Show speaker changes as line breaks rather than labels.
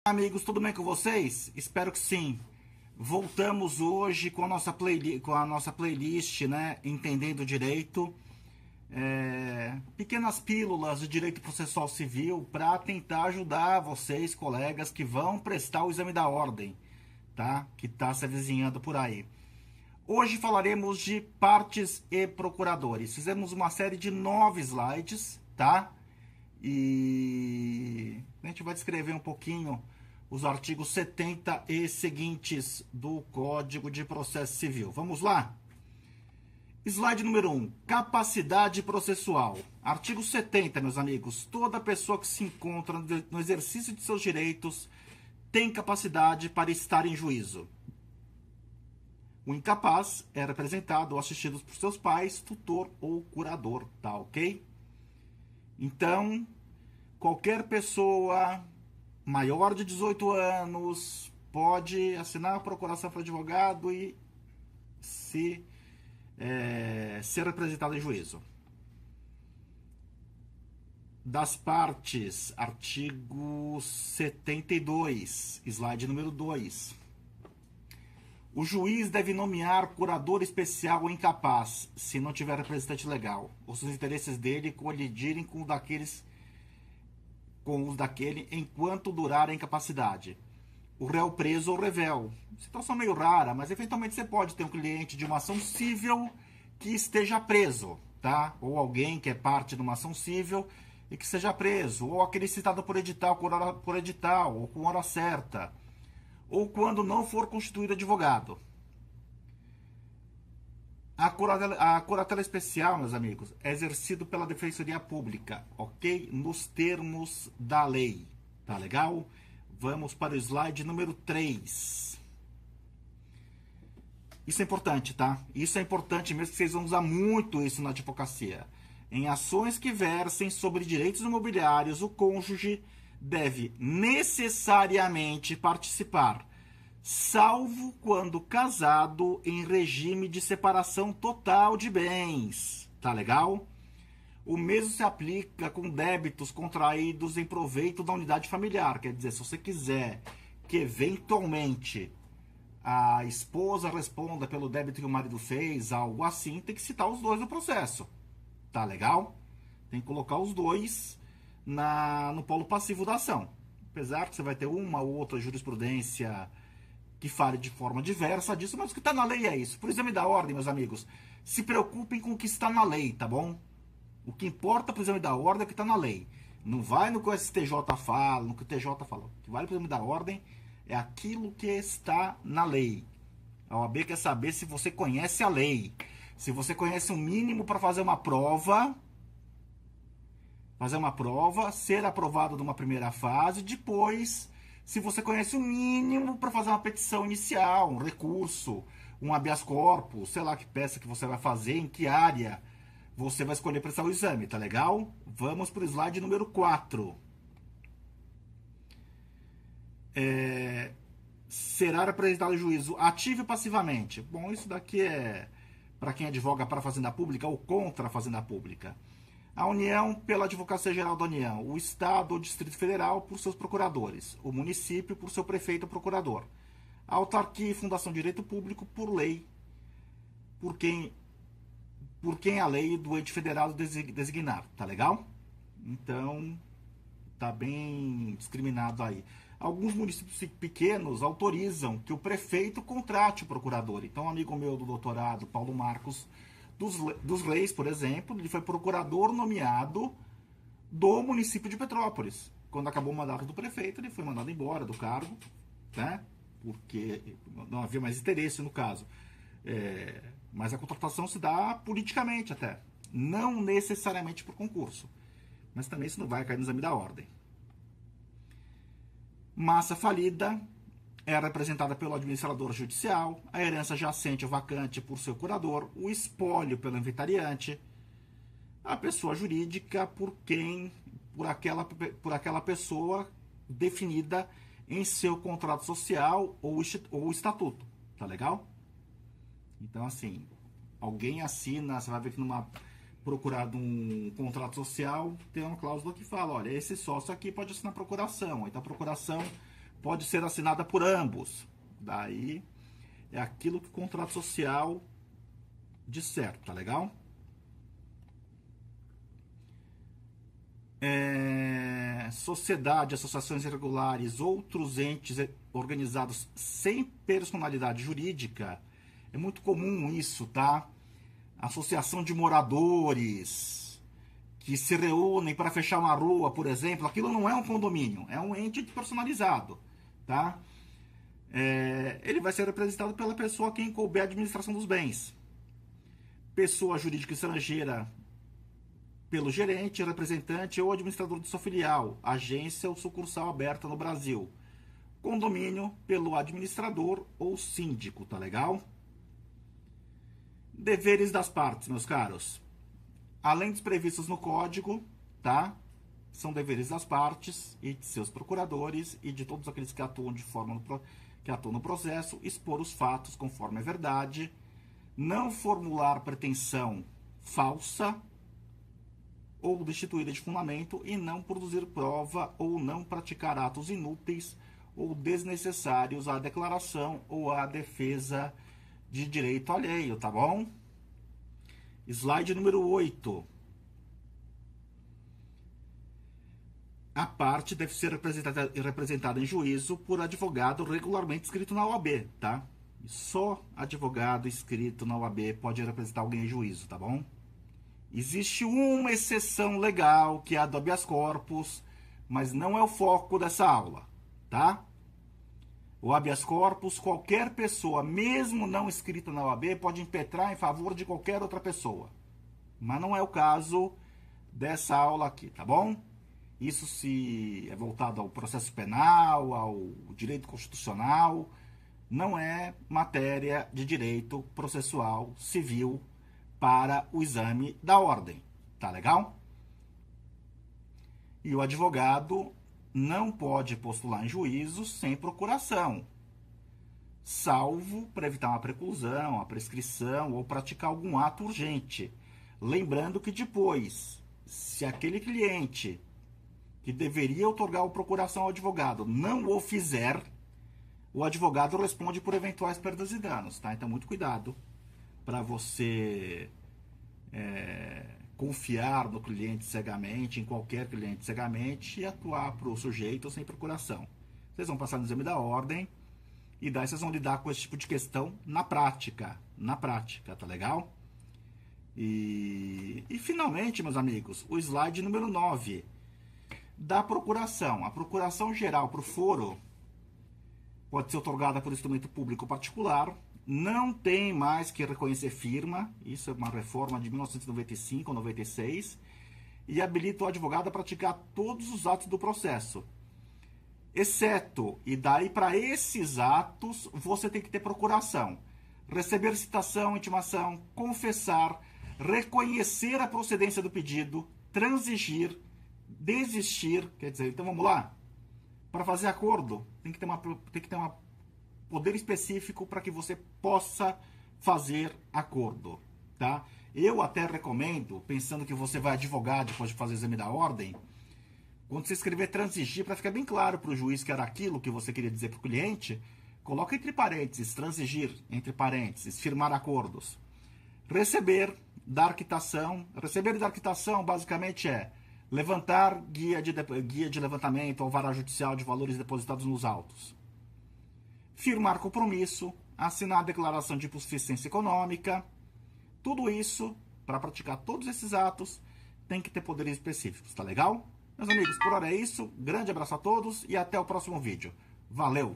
Amigos, tudo bem com vocês? Espero que sim. Voltamos hoje com a nossa playlist, né? Entendendo Direito. Pequenas pílulas de direito processual civil para tentar ajudar vocês, colegas, que vão prestar o exame da ordem, tá? Que está se avizinhando por aí. Hoje falaremos de partes e procuradores. Fizemos uma série de 9 slides, tá? E a gente vai descrever um pouquinho os artigos 70 e seguintes do Código de Processo Civil. Vamos lá? Slide número 1. Capacidade processual. Artigo 70, meus amigos. Toda pessoa que se encontra no exercício de seus direitos tem capacidade para estar em juízo. O incapaz é representado ou assistido por seus pais, tutor ou curador, tá ok? Então, qualquer pessoa maior de 18 anos pode assinar a procuração para advogado e ser representado em juízo. Das partes, artigo 72, slide número 2. O juiz deve nomear curador especial ou incapaz, se não tiver representante legal, ou se os interesses dele colidirem com os daquele enquanto durar a incapacidade. O réu preso ou revel. Situação meio rara, mas eventualmente você pode ter um cliente de uma ação civil que esteja preso, tá? Ou alguém que é parte de uma ação civil e que seja preso, ou aquele citado por edital, ou com hora certa, ou quando não for constituído advogado. A curatela especial, meus amigos, é exercido pela Defensoria Pública, ok? Nos termos da lei, tá legal? Vamos para o slide número 3. Isso é importante, tá? Isso é importante mesmo, que vocês vão usar muito isso na advocacia. Em ações que versem sobre direitos imobiliários, o cônjuge deve necessariamente participar, salvo quando casado em regime de separação total de bens. Tá legal? O mesmo se aplica com débitos contraídos em proveito da unidade familiar. Quer dizer, se você quiser que eventualmente a esposa responda pelo débito que o marido fez, algo assim, tem que citar os dois no processo. Tá legal? Tem que colocar os dois no polo passivo da ação. Apesar que você vai ter uma ou outra jurisprudência que fale de forma diversa disso, mas o que está na lei é isso. Por exame da ordem, meus amigos, se preocupem com o que está na lei, tá bom? O que importa para o exame da ordem é o que está na lei. Não vai no que o STJ fala, no que o TJ fala. O que vale para o exame da ordem é aquilo que está na lei. A OAB quer saber se você conhece a lei. Se você conhece o mínimo para fazer uma prova, ser aprovado numa primeira fase, depois, se você conhece o mínimo para fazer uma petição inicial, um recurso, um habeas corpus, sei lá que peça que você vai fazer, em que área você vai escolher prestar o exame, tá legal? Vamos para o slide número 4. Será apresentado em juízo ativo e passivamente. Bom, isso daqui é para quem advoga para a Fazenda Pública ou contra a Fazenda Pública. A União pela Advocacia Geral da União, o Estado ou Distrito Federal por seus procuradores, o município por seu prefeito ou procurador, a autarquia e fundação de direito público por lei, por quem a lei do ente federal designar, tá legal? Então, tá bem discriminado aí. Alguns municípios pequenos autorizam que o prefeito contrate o procurador. Então, um amigo meu do doutorado, Paulo Marcos, dos Reis, por exemplo, ele foi procurador nomeado do município de Petrópolis. Quando acabou o mandato do prefeito, ele foi mandado embora do cargo, né? Porque não havia mais interesse no caso. Mas a contratação se dá politicamente até, não necessariamente por concurso. Mas também isso não vai cair no exame da ordem. Massa falida é representada pelo administrador judicial, a herança jacente ou vacante por seu curador, o espólio pelo inventariante, a pessoa jurídica por aquela pessoa definida em seu contrato social ou estatuto. Tá legal? Então, assim, alguém assina, você vai ver que numa procurado um contrato social, tem uma cláusula que fala, olha, esse sócio aqui pode assinar procuração. Então a procuração pode ser assinada por ambos. Daí é aquilo que o contrato social disser, tá legal? Sociedade, associações irregulares, outros entes organizados sem personalidade jurídica, é muito comum isso, tá? Associação de moradores que se reúnem para fechar uma rua, por exemplo, aquilo não é um condomínio, é um ente personalizado, tá? Ele vai ser representado pela pessoa a quem couber a administração dos bens. Pessoa jurídica estrangeira pelo gerente, representante ou administrador de sua filial, agência ou sucursal aberta no Brasil. Condomínio pelo administrador ou síndico, tá legal? Deveres das partes, meus caros. Além dos previstos no código, tá? São deveres das partes e de seus procuradores e de todos aqueles que atuam no processo, expor os fatos conforme a verdade, não formular pretensão falsa ou destituída de fundamento e não produzir prova ou não praticar atos inúteis ou desnecessários à declaração ou à defesa de direito alheio, tá bom? Slide número 8. A parte deve ser representada em juízo por advogado regularmente inscrito na OAB, tá? Só advogado inscrito na OAB pode representar alguém em juízo, tá bom? Existe uma exceção legal, que é a do habeas corpus, mas não é o foco dessa aula, tá? O habeas corpus, qualquer pessoa, mesmo não inscrita na OAB, pode impetrar em favor de qualquer outra pessoa. Mas não é o caso dessa aula aqui, tá bom? Isso se é voltado ao processo penal, ao direito constitucional, não é matéria de direito processual civil para o exame da ordem, tá legal? E o advogado não pode postular em juízo sem procuração, salvo para evitar uma preclusão, a prescrição ou praticar algum ato urgente. Lembrando que depois, se aquele cliente que deveria otorgar a procuração ao advogado não o fizer, o advogado responde por eventuais perdas e danos, tá? Então, muito cuidado para você confiar no cliente cegamente, em qualquer cliente cegamente, e atuar para o sujeito sem procuração. Vocês vão passar no exame da ordem e daí vocês vão lidar com esse tipo de questão na prática, tá legal? E finalmente, meus amigos, o slide número 9 da procuração. A procuração geral para o foro pode ser otorgada por instrumento público particular, não tem mais que reconhecer firma, isso é uma reforma de 1995 ou 96, e habilita o advogado a praticar todos os atos do processo, exceto, e daí para esses atos você tem que ter procuração, receber citação, intimação, confessar, reconhecer a procedência do pedido, transigir, desistir, quer dizer, então vamos lá, para fazer acordo tem que ter uma poder específico para que você possa fazer acordo, tá? Eu até recomendo, pensando que você vai advogar depois de fazer o exame da ordem, quando você escrever transigir, para ficar bem claro para o juiz que era aquilo que você queria dizer para o cliente, coloca entre parênteses, transigir, entre parênteses, firmar acordos. Receber e dar quitação basicamente é levantar guia de levantamento ou vara judicial de valores depositados nos autos. Firmar compromisso, assinar a declaração de insuficiência econômica. Tudo isso, para praticar todos esses atos, tem que ter poderes específicos, tá legal? Meus amigos, por hora é isso. Grande abraço a todos e até o próximo vídeo. Valeu!